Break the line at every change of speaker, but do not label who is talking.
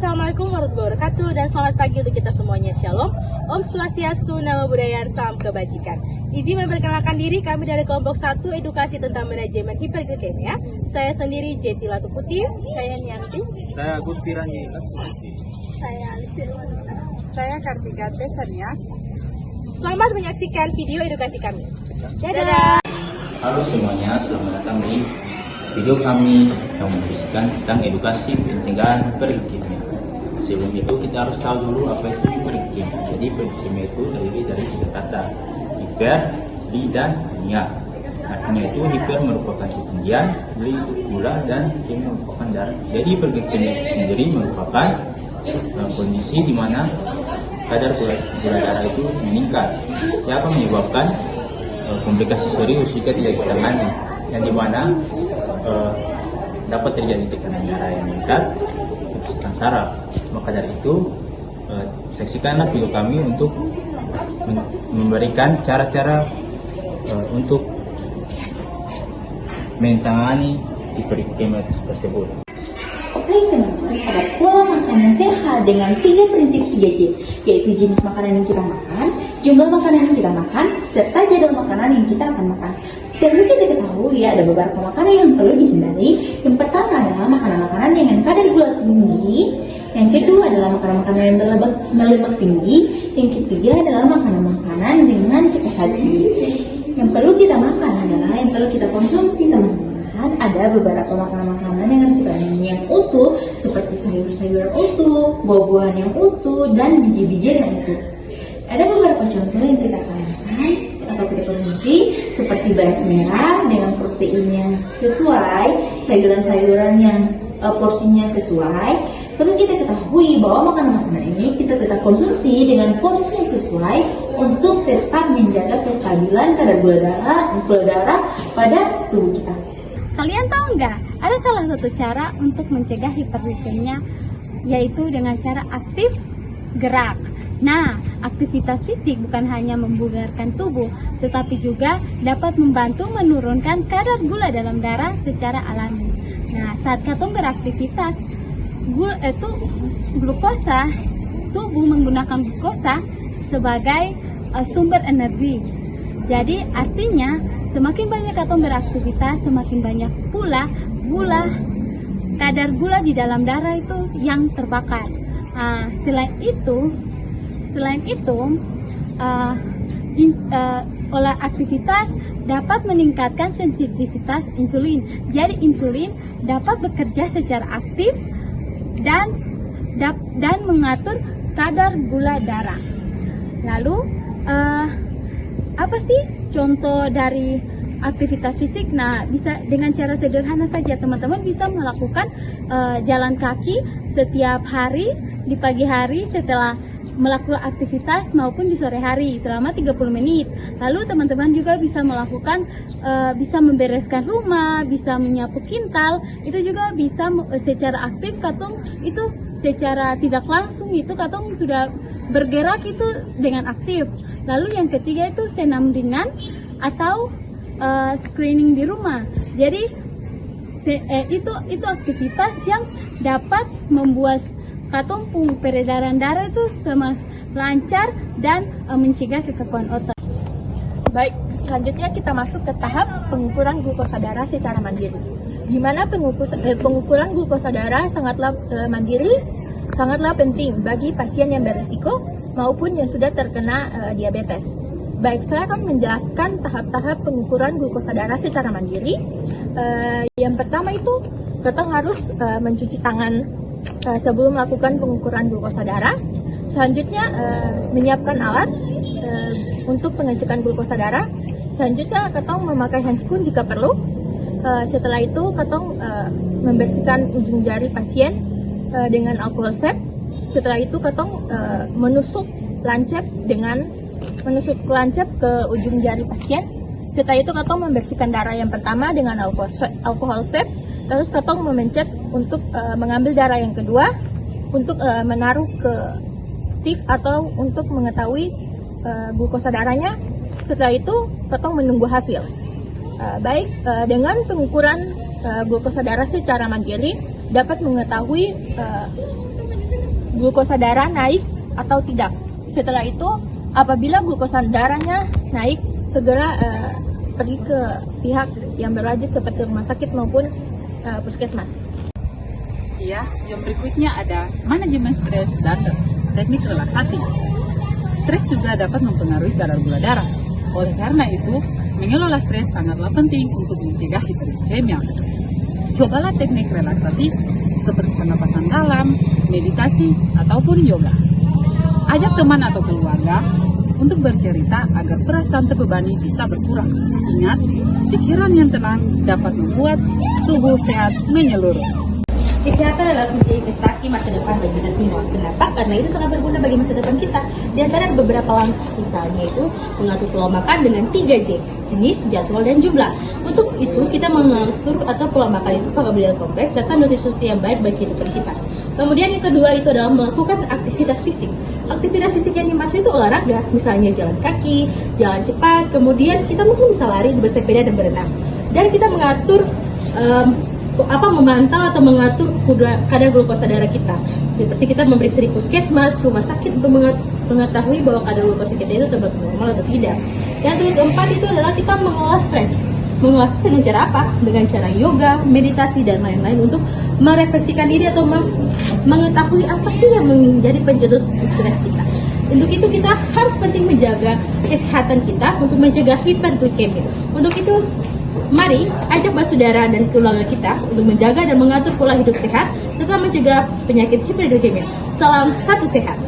Assalamualaikum warahmatullahi wabarakatuh dan selamat pagi untuk kita semuanya. Shalom, Om Swastiastu, Namo Buddhaya, Salam Kebajikan. Izin memperkenalkan diri, kami dari kelompok 1 Edukasi tentang Manajemen Hiperglikemia. Saya sendiri Jeti Latu Putih, saya Nianti,
Saya Agus Tirani.
saya Alicia, saya Kartika Tesania. Selamat menyaksikan video edukasi kami. Dadah.
Halo semuanya, selamat datang di video kami yang berisikan tentang edukasi pencegahan hiperglikemia. Sebelum itu kita harus tahu dulu apa itu hiperglikemia. Jadi hiperglikemia itu terdiri dari 3 kata: hiper, gli, dan glia. Artinya itu hiper merupakan ketinggian, gli itu gula, dan glikemia merupakan darah. Jadi hiperglikemia itu sendiri merupakan kondisi di mana kadar gula darah itu meningkat, yang akan menyebabkan komplikasi serius jika tidak ditangani, yang dimana dapat terjadi tekanan darah yang meningkat, kerusakan saraf. Maka dari itu saksikanlah video kami untuk memberikan cara-cara untuk menangani hiperglikemia tersebut.
Baik teman-teman, ada pola makanan sehat dengan 3 prinsip 3J, yaitu jenis makanan yang kita makan, jumlah makanan yang kita makan, serta jadwal makanan yang kita akan makan. Perlu kita ketahui ada beberapa makanan yang perlu dihindari. Yang pertama adalah makanan-makanan dengan kadar gula tinggi. Yang kedua adalah makanan-makanan yang berlemak tinggi. Yang ketiga adalah makanan-makanan dengan cepat saji. Yang perlu kita makan adalah yang perlu kita konsumsi teman-teman. Ada beberapa makanan-makanan yang utuh seperti sayur-sayuran utuh, buah-buahan yang utuh, dan biji-bijian yang utuh. Ada beberapa contoh yang kita akan makan atau kita konsumsi seperti beras merah dengan protein yang sesuai, sayuran-sayuran yang porsinya sesuai. Perlu kita ketahui bahwa makanan-makanan ini kita tetap konsumsi dengan porsi yang sesuai untuk tetap menjaga kestabilan kadar gula darah pada tubuh kita.
Kalian tahu nggak, ada salah satu cara untuk mencegah hiperglikemia, yaitu dengan cara aktif gerak. Nah, aktivitas fisik bukan hanya membugarkan tubuh, tetapi juga dapat membantu menurunkan kadar gula dalam darah secara alami. Nah, saat katong beraktivitas, glukosa, tubuh menggunakan glukosa sebagai sumber energi. Jadi artinya semakin banyak katong beraktivitas, semakin banyak pula kadar gula di dalam darah itu yang terbakar. Selain itu olah aktivitas dapat meningkatkan sensitivitas insulin. Jadi insulin dapat bekerja secara aktif dan mengatur kadar gula darah. Lalu apa sih contoh dari aktivitas fisik? Nah, bisa dengan cara sederhana saja teman-teman bisa melakukan jalan kaki setiap hari di pagi hari setelah melakukan aktivitas maupun di sore hari selama 30 menit. Lalu teman-teman juga bisa melakukan bisa membereskan rumah, bisa menyapu kintal. Itu juga bisa secara aktif katong itu secara tidak langsung itu katong sudah bergerak itu dengan aktif. Lalu yang ketiga itu senam ringan atau screening di rumah. Jadi itu aktivitas yang dapat membuat katong peredaran darah itu lancar dan mencegah kekakuan otot.
Baik, selanjutnya kita masuk ke tahap pengukuran glukosa darah secara mandiri. Di mana pengukuran glukosa darah sangatlah mandiri, sangatlah penting bagi pasien yang berisiko maupun yang sudah terkena diabetes. Baik, saya akan menjelaskan tahap-tahap pengukuran glukosa darah secara mandiri. Yang pertama itu kita harus mencuci tangan sebelum melakukan pengukuran glukosa darah. Selanjutnya menyiapkan alat untuk pengecekan glukosa darah. Selanjutnya kita memakai handscoon jika perlu. Setelah itu kita membersihkan ujung jari pasien dengan alkohol swab. Setelah itu kita menusuk lancep ke ujung jari pasien. Setelah itu kita membersihkan darah yang pertama dengan alkohol swab. Terus kita memencet untuk mengambil darah yang kedua untuk menaruh ke stick atau untuk mengetahui glukosa darahnya. Setelah itu kita menunggu hasil. Dengan pengukuran glukosa darah secara mandiri dapat mengetahui glukosa darah naik atau tidak. Setelah itu, apabila glukosa darahnya naik, segera pergi ke pihak yang berwajib seperti rumah sakit maupun puskesmas.
Ya, yang berikutnya ada manajemen stres dan teknik relaksasi. Stres juga dapat mempengaruhi kadar gula darah. Oleh karena itu, mengelola stres sangatlah penting untuk mencegah hiperglikemia. Cobalah teknik relaksasi seperti pernapasan dalam, meditasi, ataupun yoga. Ajak teman atau keluarga untuk bercerita agar perasaan terbebani bisa berkurang. Ingat, pikiran yang tenang dapat membuat tubuh sehat menyeluruh.
Kesehatan adalah kunci investasi masa depan bagi kita semua. Kenapa? Karena itu sangat berguna bagi masa depan kita. Di antara beberapa langkah, misalnya itu mengatur pola makan dengan 3J, jenis, jadwal, dan jumlah. Untuk itu kita mengatur atau pola makan itu karbohidrat kompleks serta nutrisi yang baik bagi kehidupan kita. Kemudian yang kedua itu adalah melakukan aktivitas fisik. Aktivitas fisik yang dimaksud itu olahraga, misalnya jalan kaki, jalan cepat, kemudian kita mungkin bisa lari, bersepeda, dan berenang. Dan kita mengatur memantau atau mengatur kadar glukosa darah kita. Seperti kita memeriksa di puskesmas, rumah sakit untuk mengetahui bahwa kadar glukosa kita itu termasuk normal atau tidak. Dan yang keempat itu adalah kita mengolah stres. Mengolah stres dengan cara apa? Dengan cara yoga, meditasi, dan lain-lain untuk merefleksikan diri atau mengetahui apa sih yang menjadi pencetus stres kita. Untuk itu kita harus penting menjaga kesehatan kita untuk mencegah hiperglikemia. Untuk itu mari ajak saudara dan keluarga kita untuk menjaga dan mengatur pola hidup sehat serta mencegah penyakit hiperglikemia. Salam satu sehat.